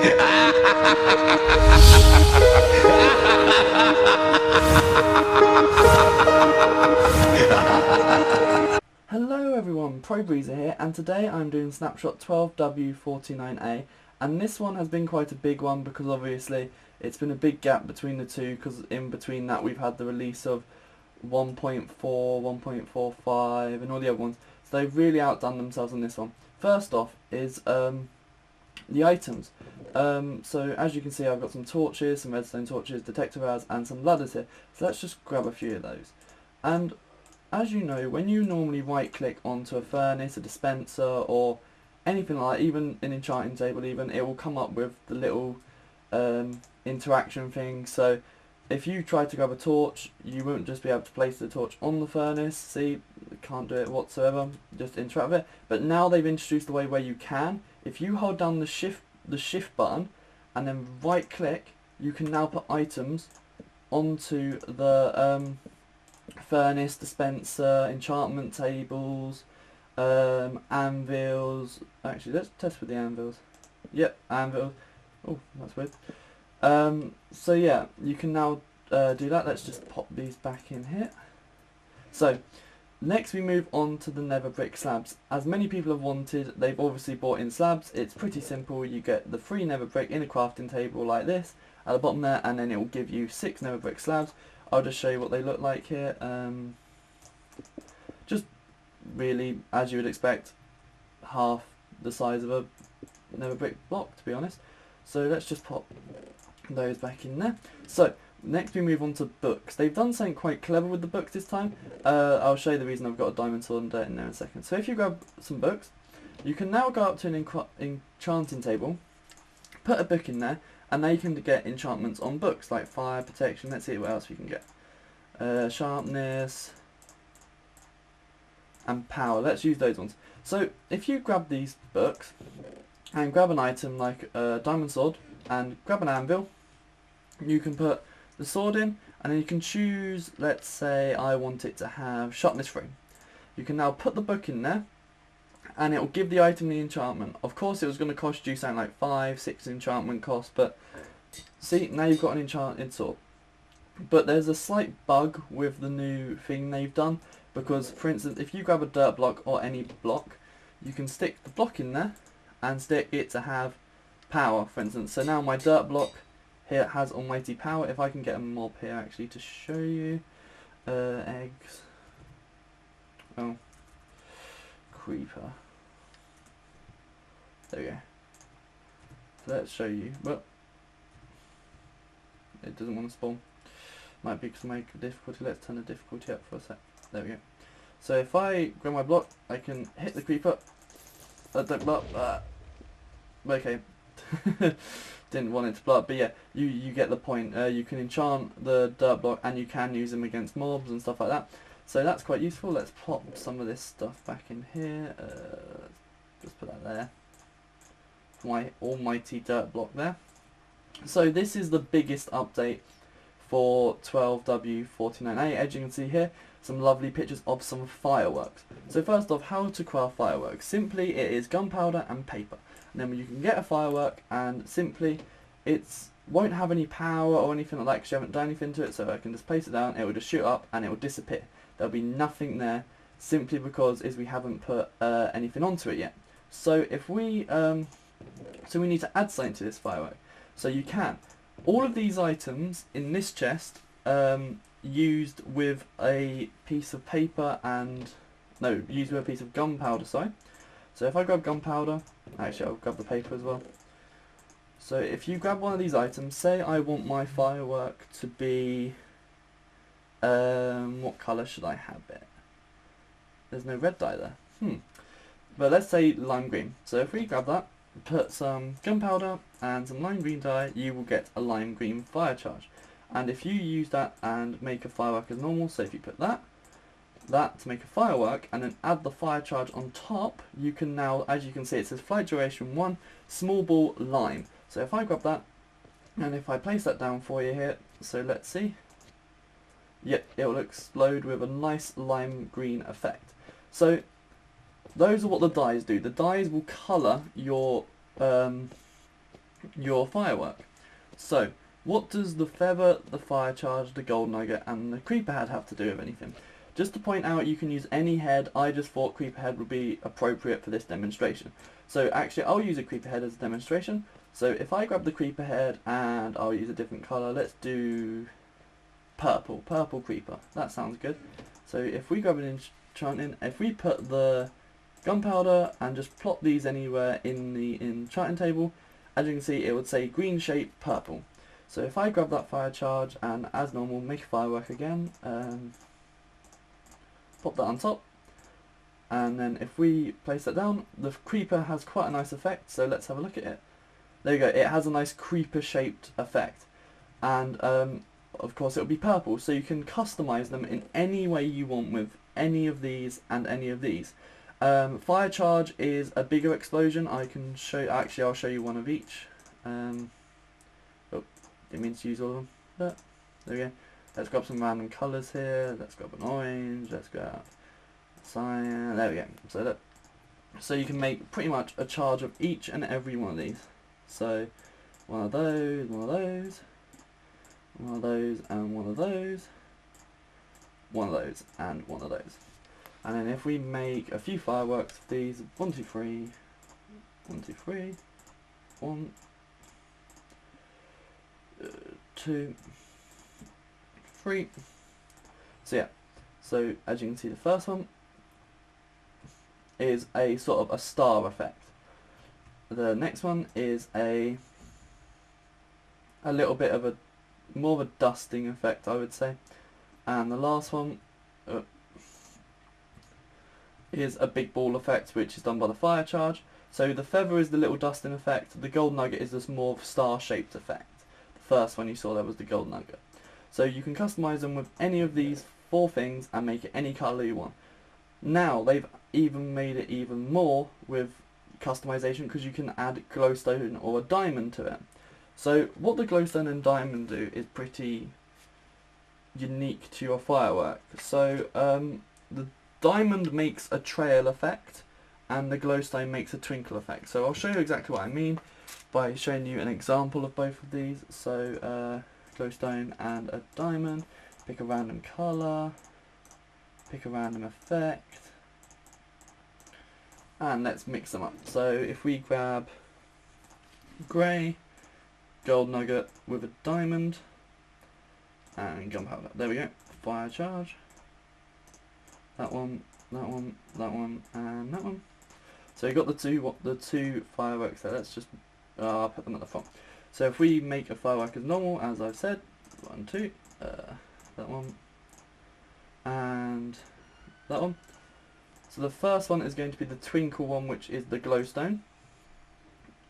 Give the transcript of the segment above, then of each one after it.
Hello everyone, ProBreezer here, and today I'm doing Snapshot 12w49a, and this one has been quite a big one because obviously it's been a big gap between the two, because in between that we've had the release of 1.4, 1.45 and all the other ones, so they've really outdone themselves on this one. First off is the items. So as you can see, I've got some torches, some redstone torches, detector rods and some ladders here, so let's just grab a few of those. And as you know, when you normally right click onto a furnace, a dispenser or anything like that, even an enchanting table even, it will come up with the little interaction thing. So if you try to grab a torch, you won't just be able to place the torch on the furnace, see, can't do it whatsoever, just interact with it. But now they've introduced a way where you can, if you hold down the shift button and then right click, you can now put items onto the furnace, dispenser, enchantment tables, anvils. Actually, let's test with the anvils. Yep, anvils. Oh, that's weird. So yeah, you can now do that. Let's just pop these back in here. So next we move on to the Nether brick slabs. As many people have wanted, they've obviously bought in slabs. It's pretty simple. You get the 3 Nether brick in a crafting table like this at the bottom there, and then it will give you 6 Nether brick slabs. I'll just show you what they look like here. Just really, as you would expect, half the size of a Nether brick block, to be honest. So let's just pop those back in there. So next we move on to books. They've done something quite clever with the books this time. I'll show you the reason I've got a diamond sword and dirt in there in a second. So if you grab some books, you can now go up to an enchanting table, put a book in there, and now you can get enchantments on books, like fire, protection. Let's see what else we can get. Sharpness and power. Let's use those ones. So if you grab these books and grab an item like a diamond sword and grab an anvil, you can put the sword in, and then you can choose, let's say I want it to have sharpness 3. You can now put the book in there, and it will give the item the enchantment. Of course it was going to cost you something like 5, 6 enchantment cost, but see, now you've got an enchanted sword. But there's a slight bug with the new thing they've done, because for instance if you grab a dirt block or any block, you can stick the block in there and stick it to have power, for instance. So now my dirt block here has almighty power. If I can get a mob here actually to show you. Eggs. Oh. Creeper. There we go. So let's show you. But it doesn't want to spawn. Might be because of my difficulty. Let's turn the difficulty up for a sec. There we go. So if I grab my block, I can hit the creeper. Don't block. Okay. Didn't want it to blow up, but yeah, you get the point. You can enchant the dirt block and you can use them against mobs and stuff like that. So that's quite useful. Let's plop some of this stuff back in here. Just put that there. My almighty dirt block there. So this is the biggest update for 12w49a. As you can see here, some lovely pictures of some fireworks. So first off, how to craft fireworks. Simply, it is gunpowder and paper. And then you can get a firework, and simply it won't have any power or anything like that because you haven't done anything to it. So I can just place it down, it will just shoot up and it will disappear. There'll be nothing there, simply because we haven't put anything onto it yet. So if we so we need to add something to this firework. So you can. All of these items in this chest used with a piece of paper and used with a piece of gunpowder. Sorry. So if I grab gunpowder, actually I'll grab the paper as well. So if you grab one of these items, say I want my firework to be, what colour should I have it? There's no red dye there. But let's say lime green. So if we grab that, put some gunpowder and some lime green dye, you will get a lime green fire charge. And if you use that and make a firework as normal, so if you put that to make a firework and then add the fire charge on top, you can now, as you can see, it says flight duration 1, small ball lime. So if I grab that and if I place that down for you here, so let's see, yep, it will explode with a nice lime green effect. So those are what the dyes do. The dyes will colour your your firework. So, what does the feather, the fire charge, the gold nugget, and the creeper head have to do with anything? Just to point out, you can use any head. I just thought creeper head would be appropriate for this demonstration. So actually, I'll use a creeper head as a demonstration. So if I grab the creeper head and I'll use a different colour, let's do purple creeper. That sounds good. So if we grab an enchanting, if we put the gunpowder and just plot these anywhere in the enchanting table, as you can see, it would say green shape purple. So if I grab that fire charge and, as normal, make a firework again, pop that on top, and then if we place that down, the creeper has quite a nice effect. So let's have a look at it. There you go. It has a nice creeper shaped effect, and of course it'll be purple. So you can customize them in any way you want with any of these and any of these. Fire charge is a bigger explosion. I can show. Actually, I'll show you one of each. Oh, didn't mean to use all of them. But there we go. Let's grab some random colours here. Let's grab an orange. Let's grab cyan. There we go. So look. So you can make pretty much a charge of each and every one of these. So one of those, one of those, one of those, and one of those, one of those, and one of those. And then if we make a few fireworks of these, 1, 2, 3, 1, 2, 3, 1, 2, 3. So yeah, so as you can see, the first one is a sort of a star effect. The next one is a little bit of a more of a dusting effect, I would say. And the last one is a big ball effect, which is done by the fire charge. So the feather is the little dusting effect, the gold nugget is this more star shaped effect. The first one you saw there was the gold nugget. So you can customize them with any of these 4 things and make it any colour you want. Now they've even made it even more with customization, because you can add glowstone or a diamond to it. So what the glowstone and diamond do is pretty unique to your firework. So the diamond makes a trail effect and the glowstone makes a twinkle effect. So I'll show you exactly what I mean by showing you an example of both of these. So glowstone and a diamond, pick a random colour, pick a random effect, and let's mix them up. So if we grab grey, gold nugget with a diamond, and gunpowder. There we go. Fire charge. That one, that one, that one, and that one. So you got the two fireworks there. Let's just put them at the front. So if we make a firework as normal, as I've said, 1, 2, that one, and that one. So the first one is going to be the twinkle one, which is the glowstone,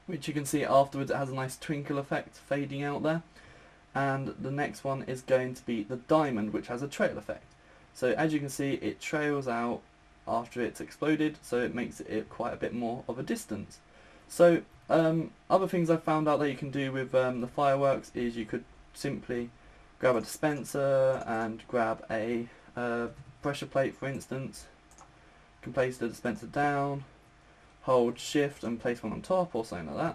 which you can see afterwards it has a nice twinkle effect fading out there. And the next one is going to be the diamond, which has a trail effect. So as you can see, it trails out after it's exploded, so it makes it quite a bit more of a distance. So other things I've found out that you can do with the fireworks is you could simply grab a dispenser and grab a pressure plate, for instance. You can place the dispenser down, hold shift and place one on top or something like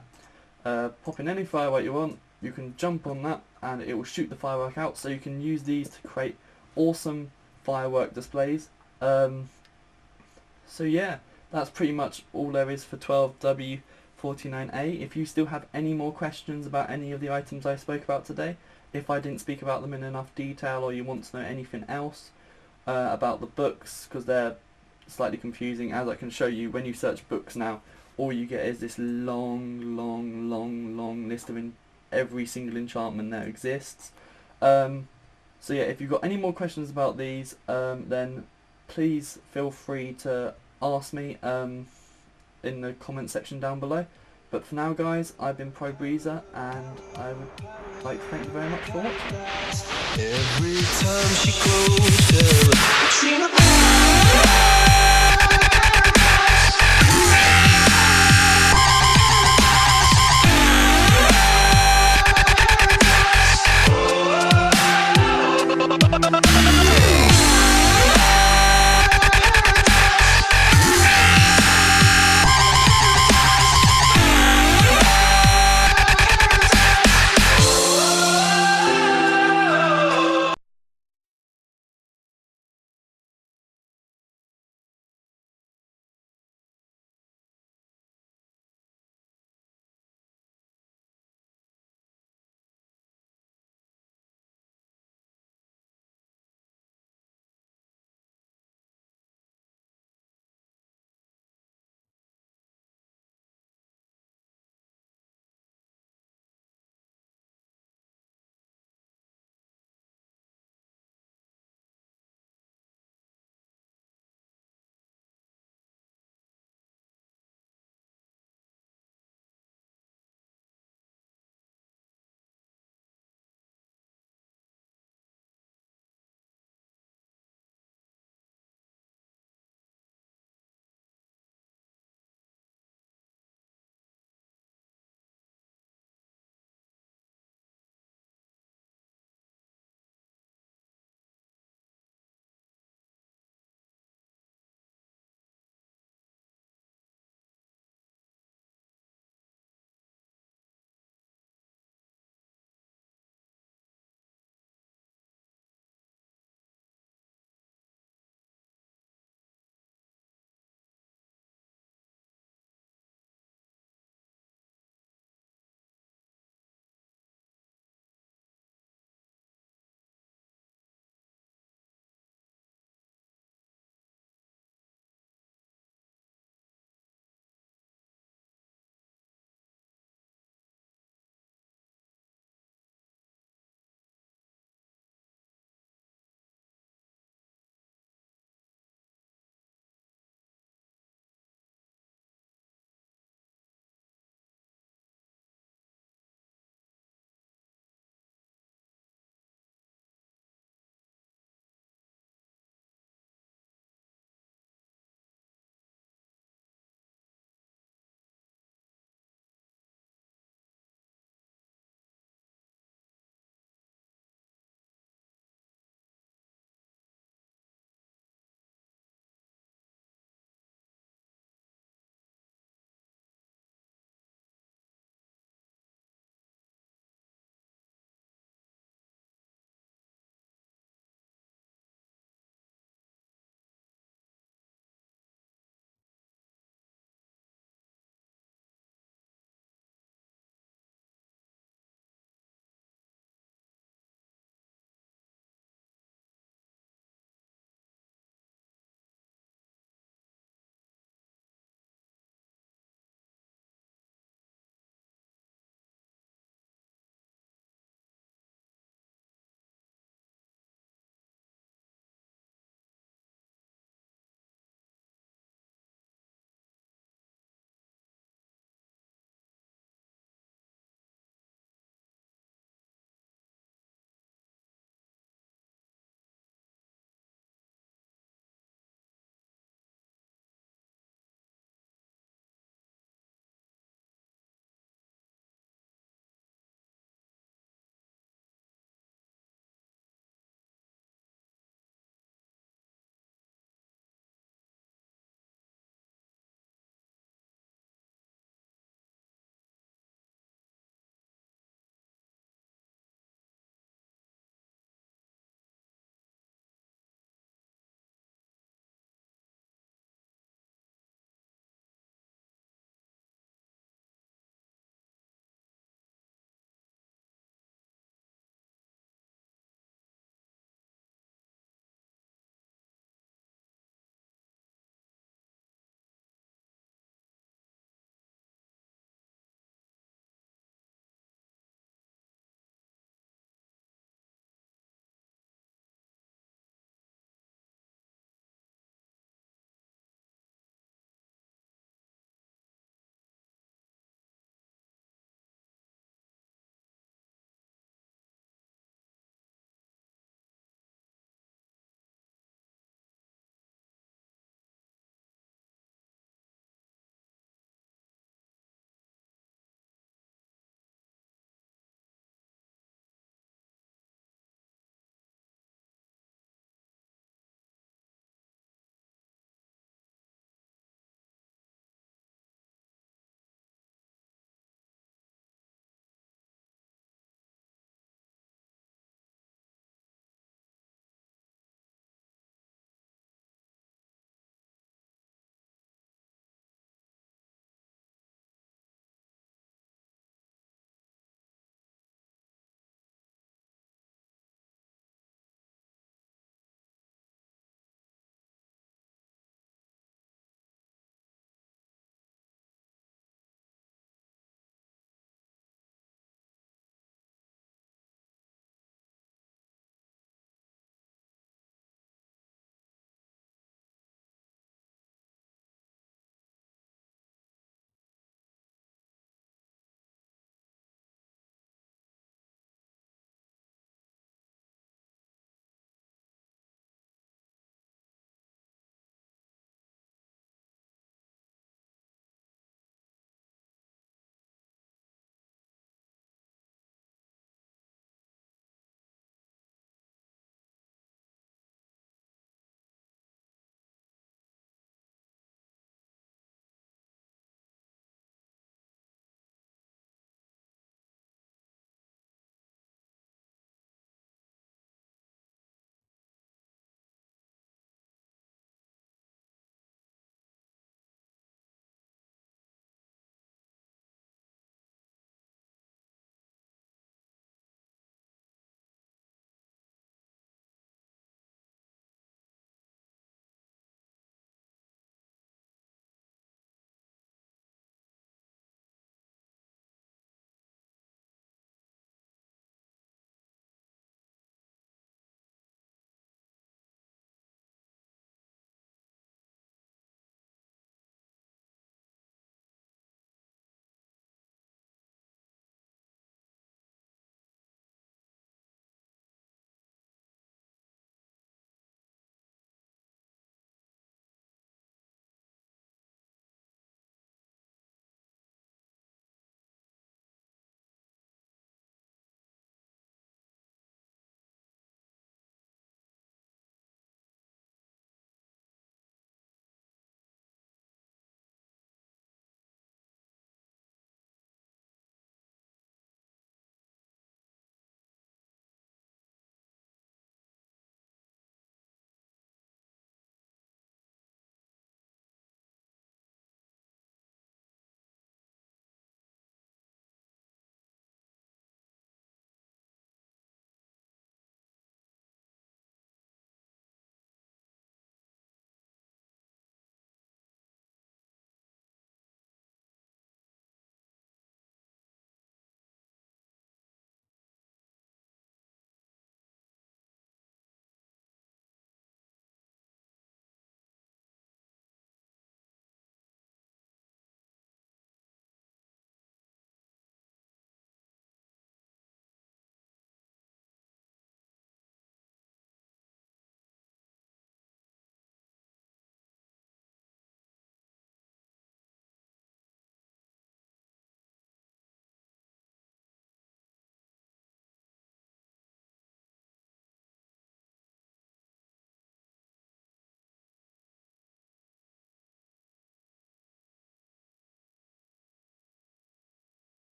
that. Pop in any firework you want, you can jump on that and it will shoot the firework out, so you can use these to create awesome firework displays. So yeah, that's pretty much all there is for 12w49a. If you still have any more questions about any of the items I spoke about today, if I didn't speak about them in enough detail, or you want to know anything else about the books, because they're slightly confusing, as I can show you, when you search books now, all you get is this long list of every single enchantment that exists. So yeah, if you've got any more questions about these, then please feel free to ask me in the comment section down below. But for now guys, I've been ProBreezer, and I would like to thank you very much for watching. Every time she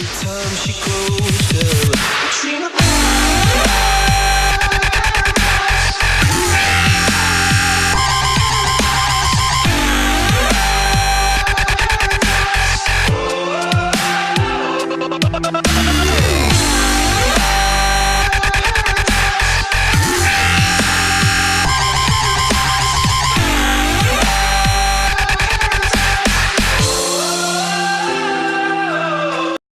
time she closed her